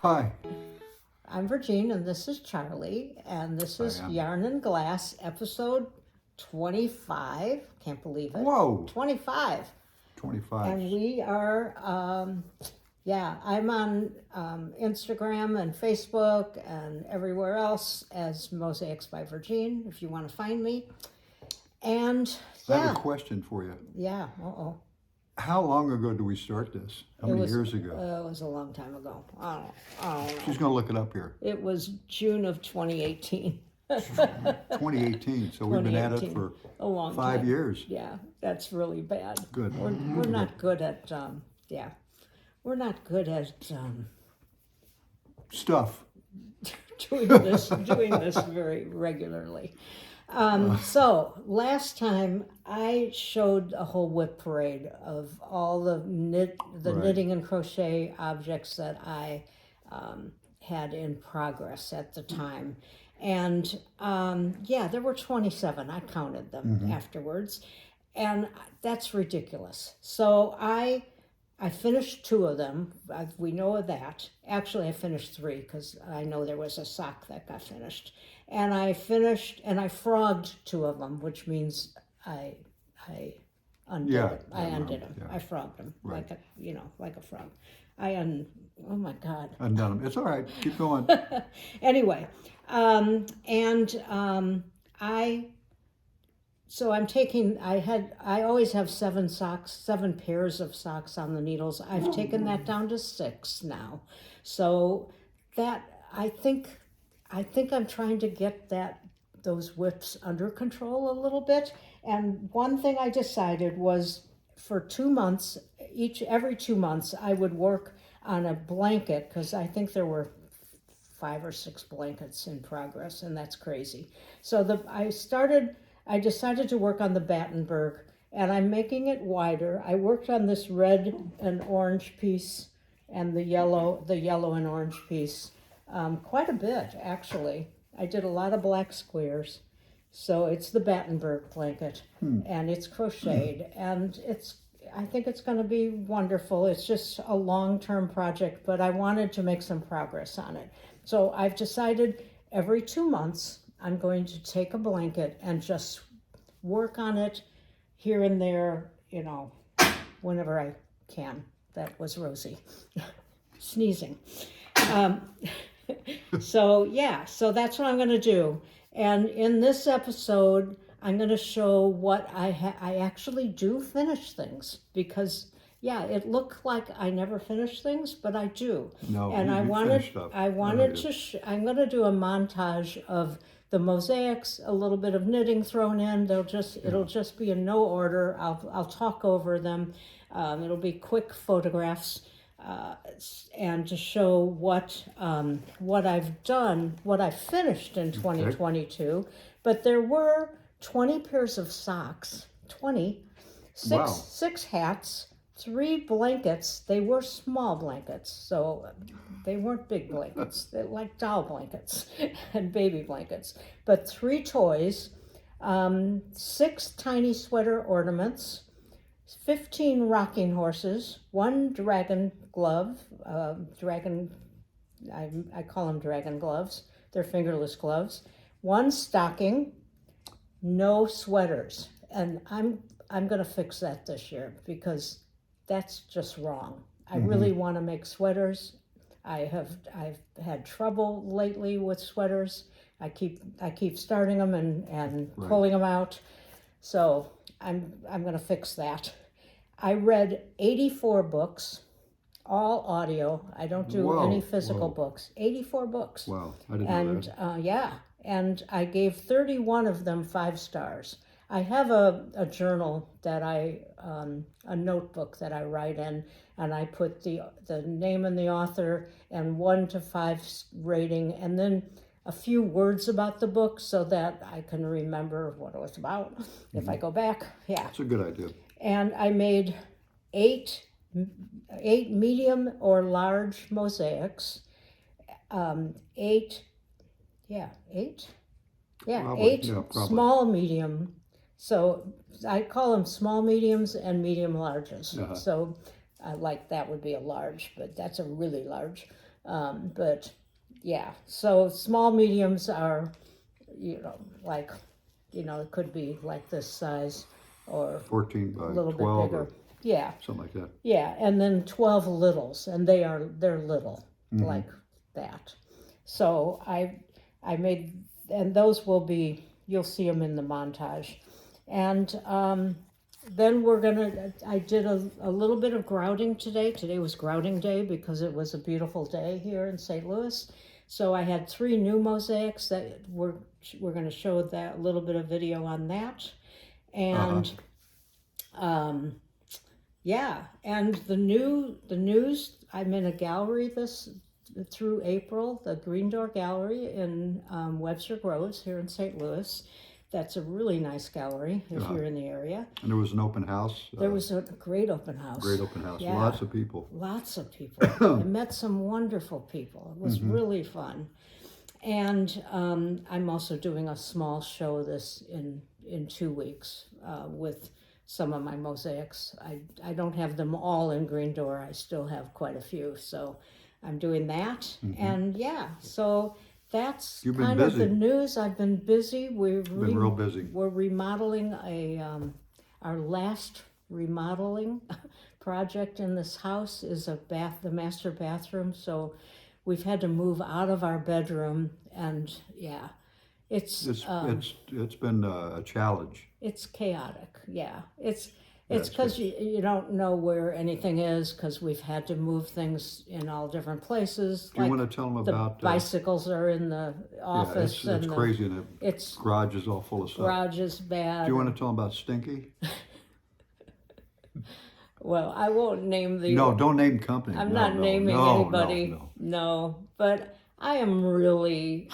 Hi. I'm Virginia, and this is Charlie, and this is Yarn and Glass, episode 25. Can't believe it. Whoa. 25. 25. And we are, I'm on Instagram and Facebook and everywhere else as Mosaics by Virginia, if you want to find me. And I have a question for you. Yeah, How long ago did we start this? How many years ago? It was a long time ago. I don't know. She's going to look it up here. It was June of 2018. 2018. So we've been at it for a long 5 time. years. Yeah, that's really bad. Good. We're not good at we're not good at Stuff. doing this very regularly. So last time I showed a whole whip parade of all the knitting and crochet objects that I had in progress at the time. And there were 27. I counted them afterwards. And that's ridiculous. So I finished 2 of them. We know of that. Actually, I finished 3 because I know there was a sock that got finished. And I finished, and I frogged 2 of them, which means I undid them. I undid them. I frogged them like a frog. Oh my God. Undone them. It's all right. Keep going. Anyway, So I'm taking, I always have 7 pairs of socks on the needles. I've taken that down to 6 now. So that, I think I'm trying to get those whips under control a little bit. And one thing I decided was for 2 months, every 2 months, I would work on a blanket, because I think there were 5 or 6 blankets in progress, and that's crazy. So I decided to work on the Battenberg, and I'm making it wider. I worked on this red and orange piece and the yellow and orange piece quite a bit, actually. I did a lot of black squares. So it's the Battenberg blanket, and it's crocheted, and I think it's going to be wonderful. It's just a long-term project, but I wanted to make some progress on it. So I've decided every 2 months, I'm going to take a blanket and just work on it here and there, whenever I can. That was Rosie sneezing. So that's what I'm going to do. And in this episode, I'm going to show what I actually do finish things, because it looked like I never finish things, but I do. No, and I'm going to do a montage of the mosaics, a little bit of knitting thrown in. It'll just be in no order. I'll talk over them. It'll be quick photographs, and to show what I've done, what I finished in 2022. But there were 20 pairs of socks, 6 hats, 3 blankets. They were small blankets, so they weren't big blankets. They're like doll blankets and baby blankets. But 3 toys, 6 tiny sweater ornaments, 15 rocking horses, 1 dragon glove, I call them dragon gloves. They're fingerless gloves. 1 stocking, no sweaters. And I'm going to fix that this year, because that's just wrong. I really want to make sweaters. I've had trouble lately with sweaters. I keep starting them and pulling them out. So I'm going to fix that. I read 84 books, all audio. I don't do any physical books. 84 books. Wow, I didn't know that. And I gave 31 of them 5 stars. I have a journal that a notebook that I write in, and I put the name and the author and 1 to 5 rating, and then a few words about the book so that I can remember what it was about if I go back. Yeah. That's a good idea. And I made 8 medium or large mosaics, 8 small medium. So I call them small mediums and medium larges. So like that would be a large, but that's a really large. But yeah, so small mediums are, like, it could be like this size or 14 a by little bit 12 bigger. or Yeah, something like that. yeah, and then 12 littles, and they're little, like that. So I made, and those will be, you'll see them in the montage. And then I did a little bit of grouting today. Today was grouting day because it was a beautiful day here in St. Louis. So I had 3 new mosaics that we're going to show that a little bit of video on that. And yeah, and the news, I'm in a gallery through April, the Green Door Gallery in Webster Groves here in St. Louis. That's a really nice gallery if you're in the area. And there was an open house. There was a great open house. Great open house. Yeah. Lots of people. Lots of people. I met some wonderful people. It was really fun. And I'm also doing a small show in 2 weeks with some of my mosaics. I don't have them all in Green Door. I still have quite a few. So I'm doing that. And yeah, so that's kind of the news. I've been busy. Been real busy. We're remodeling our last remodeling project in this house is the master bathroom. So we've had to move out of our bedroom, and yeah, it's been a challenge. It's chaotic. Yeah, it's because you don't know where anything is because we've had to move things in all different places. Do you want to tell them about bicycles are in the office? Yeah, it's crazy, and the garage is all full of stuff. Garage is bad. Do you want to tell them about Stinky? Well, I won't name the. No, don't name company. I'm not naming anybody. No, but I am really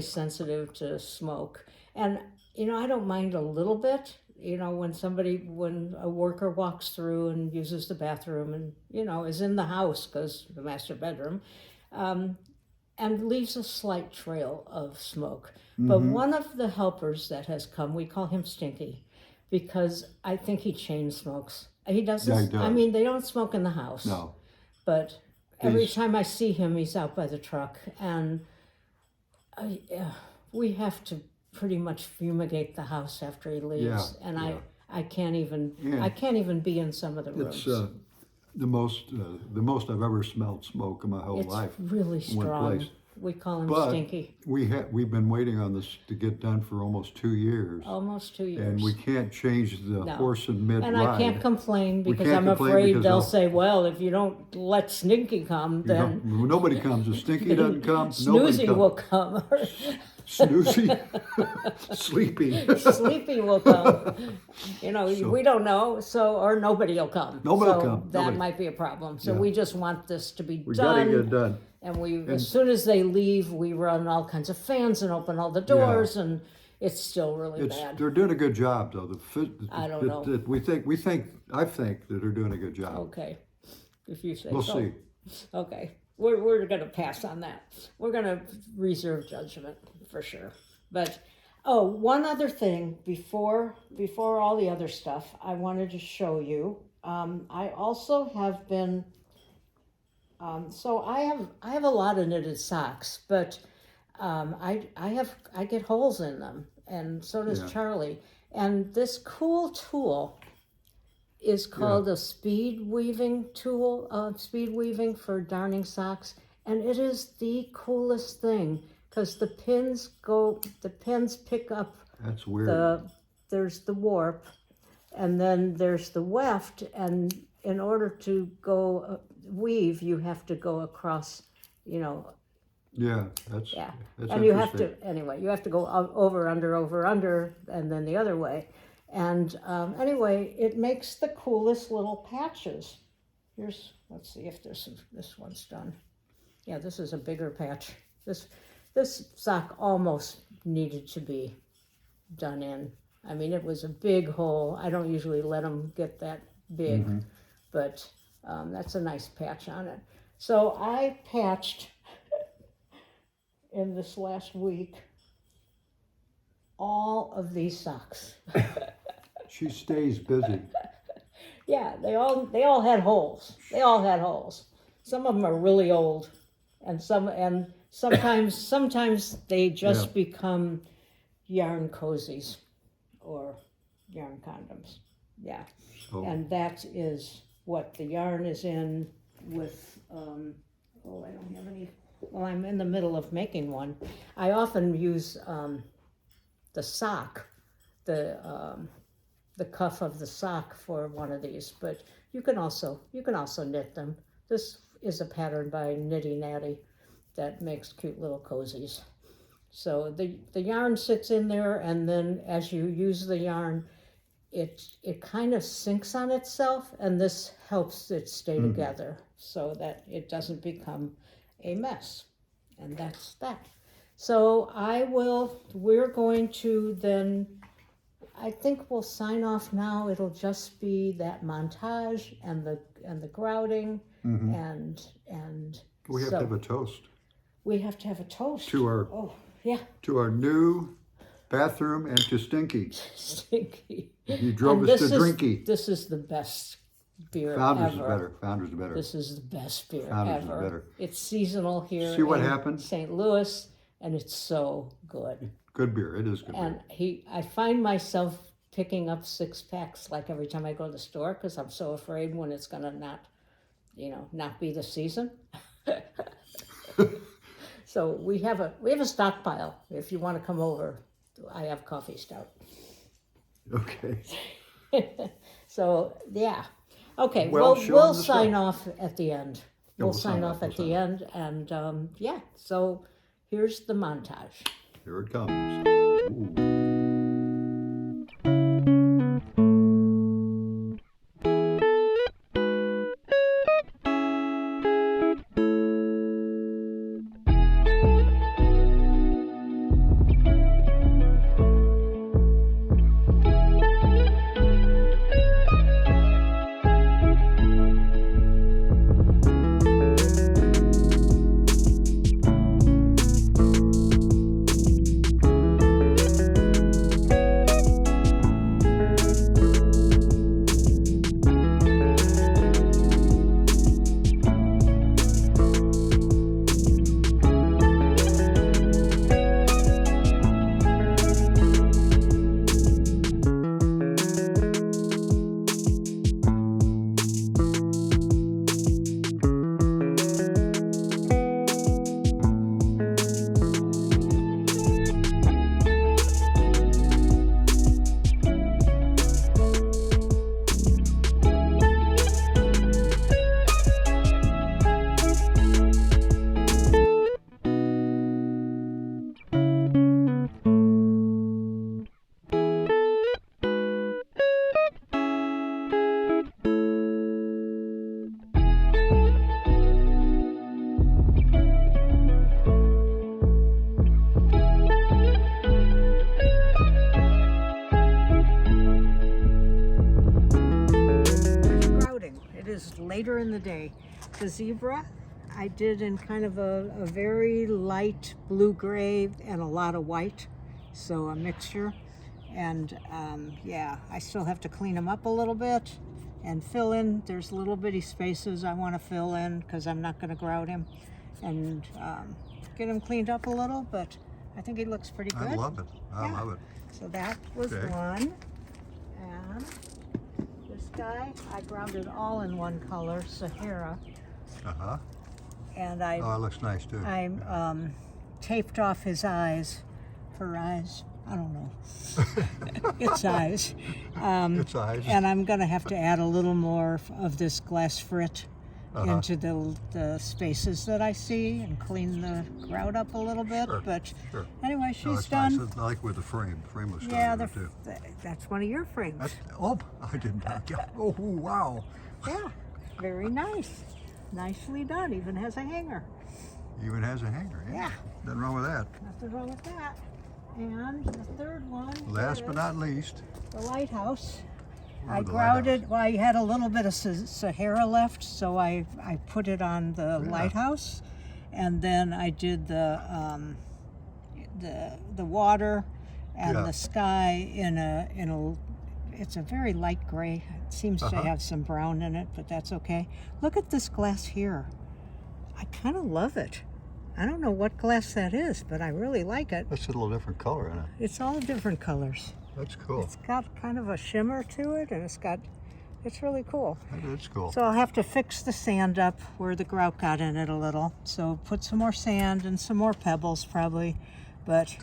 sensitive to smoke, and I don't mind a little bit. When a worker walks through and uses the bathroom and, is in the house because the master bedroom, and leaves a slight trail of smoke. But one of the helpers that has come, we call him Stinky because I think he chain smokes. He doesn't, Yeah, he does. I mean, they don't smoke in the house. No. But every time I see him, he's out by the truck and we have to pretty much fumigate the house after he leaves, and I can't even be in some of the rooms. It's the most I've ever smelled smoke in my whole life. It's really strong. We call him Stinky. We've been waiting on this to get done for almost 2 years. Almost 2 years. And we can't change the horse in mid-ride. And I can't complain because I'm afraid they'll say, well, if you don't let Stinky come, then... Nobody comes. If Stinky doesn't come, Snoozy will come. Snoozy? Sleepy. Sleepy will come. We don't know, or nobody will come. Nobody will come. That might be a problem. So we just want this to be done. We gotta get it done. And as soon as they leave, we run all kinds of fans and open all the doors, and it's still really bad. They're doing a good job, though. I don't know. I think that they're doing a good job. Okay, if you say so. We'll see. Okay, we're going to pass on that. We're going to reserve judgment for sure. But one other thing before all the other stuff, I wanted to show you. I also have been. So I have a lot of knitted socks, but I get holes in them, and so does Charlie. And this cool tool is called a speed weaving tool, speed weaving for darning socks, and it is the coolest thing because the pins pick up. That's weird. There's the warp, and then there's the weft, and in order to go weave, you have to go across, That's and you have to go over, under, and then the other way. And anyway, it makes the coolest little patches. Let's see if this one's done. Yeah, this is a bigger patch. This sock almost needed to be done in. I mean, it was a big hole. I don't usually let them get that big, but that's a nice patch on it. So I patched in this last week all of these socks. She stays busy. Yeah, they all had holes. They all had holes. Some of them are really old. And sometimes they just become yarn cozies or yarn condoms. Yeah. So, And that is what the yarn is in with, I don't have any, well, I'm in the middle of making one. I often use the sock, the cuff of the sock for one of these, but you can also knit them. This is a pattern by Nitty Natty that makes cute little cozies. So the yarn sits in there, and then as you use the yarn, it kind of sinks on itself, and this helps it stay together so that it doesn't become a mess. And that's that. So we're going to then, I think we'll sign off now. It'll just be that montage and the grouting and we have to have a toast we have to have a toast to our to our new bathroom and to Stinky. Stinky. He drove us to Drinky. This is the best beer Founders ever. is better. Founders is better. This is the best beer Founders ever. is better. It's seasonal here. See what in happened? St. Louis, and it's so good. Good beer. It is good And beer. I find myself picking up 6-packs like every time I go to the store because I'm so afraid when it's gonna not be the season. So we have a stockpile. If you want to come over, I have coffee stout. Okay. So yeah, okay. Well, We'll sign off at the end. Yeah, We'll sign off at the end, and So here's the montage. Here it comes. Ooh. Later in the day. The zebra I did in kind of a very light blue-gray and a lot of white, so a mixture. And I still have to clean them up a little bit and fill in. There's little bitty spaces I want to fill in because I'm not going to grout him, and get him cleaned up a little, but I think he looks pretty good. I love it. I love it. So that was one. And this guy, I grouted all in one color, Sahara. Uh-huh. And it looks nice too. I taped off his eyes, her eyes, I don't know, its eyes. Its eyes. And I'm gonna have to add a little more of this glass frit into the spaces that I see and clean the grout up a little bit. Sure, but sure. anyway, she's it's done. Nice. I like with the frame. The frame looks Yeah, good too. that's one of your frames. I didn't. Oh, wow. Yeah, very nice. Nicely done. Even has a hanger. Even has a hanger. Yeah. Nothing wrong with that. Nothing wrong with that. And the third one. Last but not least, the lighthouse. Where I the grouted. lighthouse? Well, I had a little bit of Sahara left, so I put it on the lighthouse, and then I did the water and the sky in a. It's a very light gray. It seems to have some brown in it, but that's okay. Look at this glass here. I kind of love it. I don't know what glass that is, but I really like it. That's a little different color in it. It's all different colors. That's cool. It's got kind of a shimmer to it, and it's really cool. That's cool. So I'll have to fix the sand up where the grout got in it a little. So put some more sand and some more pebbles probably, but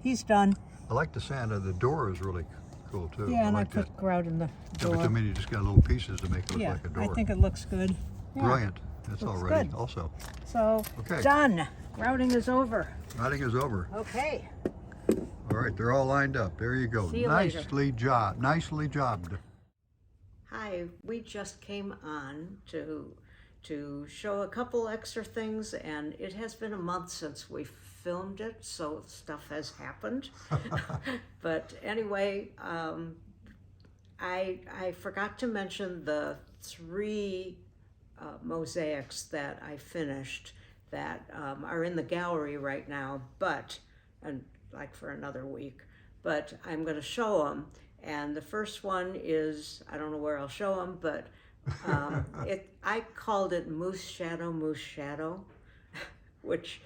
he's done. I like the sand. The door is really cool too. Yeah, and I like put that. grout in the door. Yeah, but I mean, you just got little pieces to make it look Yeah, like a door. I think it looks good. Yeah. Brilliant. That's Looks already good. also. So, Okay. done. Grouting is over. Grouting is over. Okay. All right, they're all lined up. There you go. See you later. Nicely jobbed. Hi, we just came on to show a couple extra things, and it has been a month since we filmed it, so stuff has happened. But anyway, I forgot to mention the 3 mosaics that I finished that are in the gallery right now, and like for another week, but I'm going to show them. And the first one is, I don't know where I'll show them, but I called it Moose Shadow, which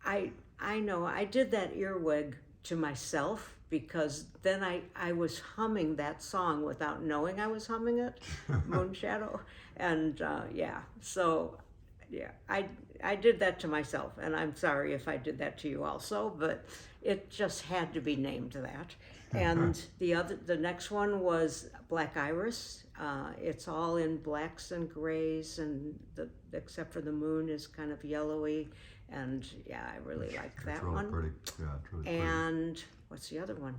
I know I did that earwig to myself because then I was humming that song without knowing I was humming it, Moon Shadow. And so I did that to myself, and I'm sorry if I did that to you also, but it just had to be named that. And the next one was Black Iris. It's all in blacks and grays, and except for the moon is kind of yellowy, and yeah, I really like that really one. Pretty. Yeah, it's really and what's the other one?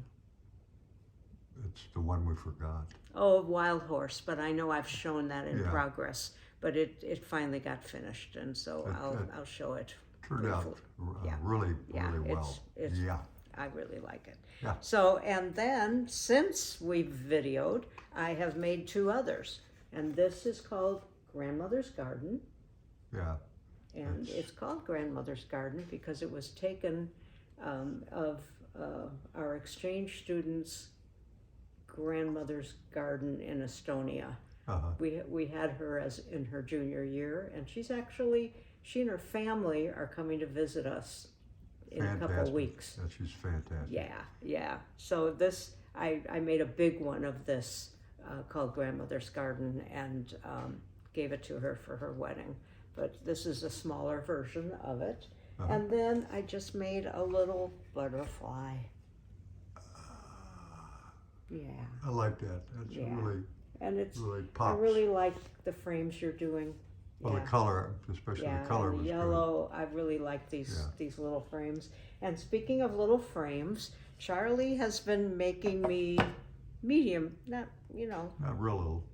It's the one we forgot. Oh, Wild Horse, but I know I've shown that in Yeah. progress, but it finally got finished, and so I'll show it. Turned out really well. It's I really like it. Yeah. So, and then since we've videoed, I have made 2 others, and this is called Grandmother's Garden. Yeah. And it's called Grandmother's Garden because it was taken of our exchange students' grandmother's garden in Estonia. We had her in her junior year, and she and her family are coming to visit us in a couple of weeks. Yeah, she's fantastic. Yeah. So I made a big one of this called Grandmother's Garden and gave it to her for her wedding. But this is a smaller version of it. And then I just made a little butterfly. Yeah. I like that. That's really, and it's really pops. I really like the frames you're doing. Well, the color, especially the color and was yellow. I really like these little frames. And speaking of little frames, Charlie has been making me medium, not real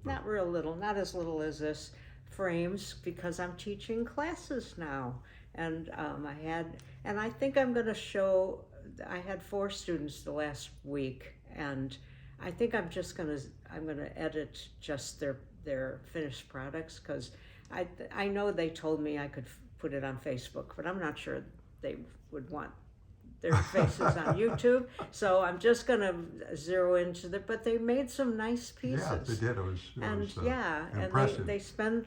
little, not as little as this, frames, because I'm teaching classes now. And I think I'm going to show. I had 4 students the last week, and I think I'm going to edit just their finished products, because I know they told me I could put it on Facebook, but I'm not sure they would want their faces on YouTube. So I'm just going to zero into but they made some nice pieces. Yeah, they did. It was impressive. And they spent,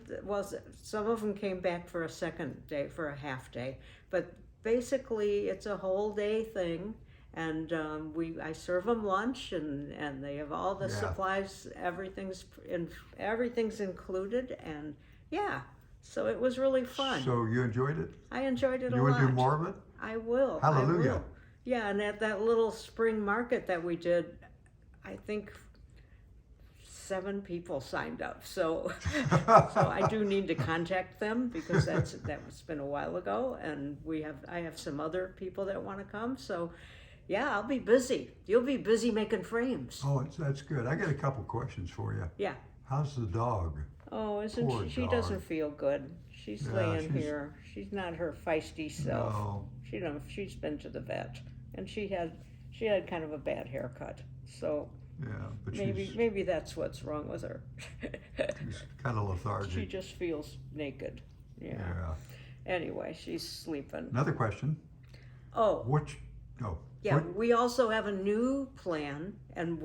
some of them came back for a second day, for a half day, but basically it's a whole day thing. And I serve them lunch, and they have all the supplies. Everything's included, and so it was really fun. So you enjoyed it? I enjoyed it a lot. You want to do more of it? I will. Hallelujah. I will. Yeah, and at that little spring market that we did, I think 7 people signed up. So I do need to contact them, because that's been a while ago, and I have some other people that want to come. So. Yeah, I'll be busy. You'll be busy making frames. Oh, that's good. I got a couple questions for you. Yeah. How's the dog? Oh, isn't she doesn't feel good. She's laying here. She's not her feisty self. No. She's been to the vet, and she had kind of a bad haircut. So but maybe that's what's wrong with her. She's kind of lethargic. She just feels naked. Yeah. Anyway, she's sleeping. Another question. Oh. Yeah, What? we also have a new plan, and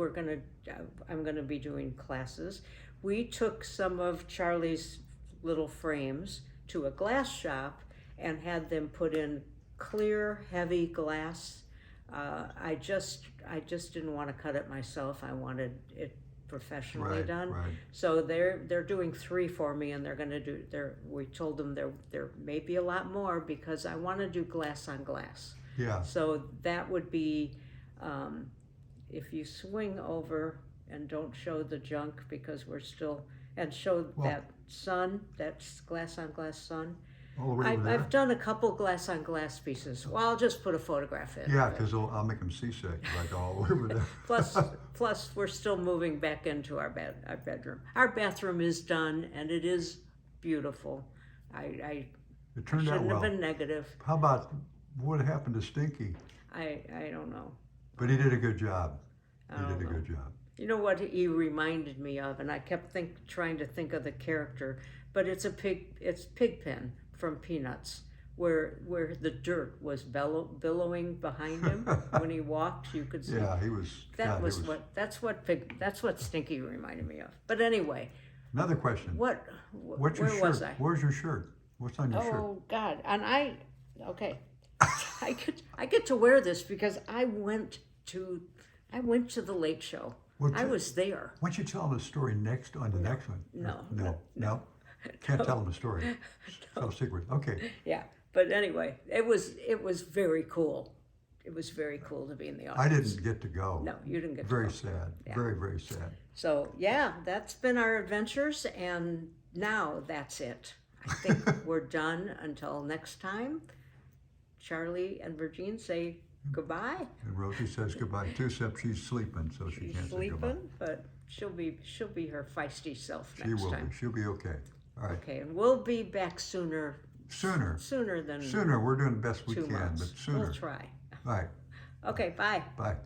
I'm gonna be doing classes. We took some of Charlie's little frames to a glass shop and had them put in clear, heavy glass. I just didn't want to cut it myself. I wanted it professionally done. Right. So they're doing 3 for me, and they're going to do. We told them there may be a lot more because I want to do glass on glass. Yeah. So that would be, if you swing over and don't show the junk because we're still, and show that sun, that's glass on glass sun. All the way over there? I've done a couple glass on glass pieces. Well, I'll just put a photograph in. Yeah, because I'll make them seasick, like all over there. Plus, we're still moving back into our bedroom. Our bathroom is done, and it is beautiful. It turned out shouldn't well. have been negative. How about what happened to Stinky? I don't know. But he did a good job. I don't know. Good job. You know what he reminded me of, and I kept trying to think of the character, but it's Pigpen from Peanuts, where the dirt was billowing behind him when he walked. You could see. Yeah, he was. That's what Stinky reminded me of. But anyway. Another question. What's your shirt? Was I? Where's your shirt? What's on your shirt? Oh God! And okay, I get to wear this because I went to the Late Show. Well, I was there. Why don't you tell them the story next on the next one? No. Can't tell them a story. It's no secret. Okay. Yeah, but anyway, it was very cool. It was very cool to be in the audience. I didn't get to go. No, you didn't get to go. go. Very sad. Yeah. Very, very sad. So yeah, that's been our adventures, and now that's it. I think we're done until next time. Charlie and Virgin say goodbye. And Rosie says goodbye too, except she's sleeping, so she can't say goodbye. But she'll be her feisty self She next will time. be. She'll be okay. All right. Okay, and we'll be back sooner. Sooner. Sooner than We're doing the best we 2 can, months. but sooner. We'll try. All right. Okay, bye. Bye.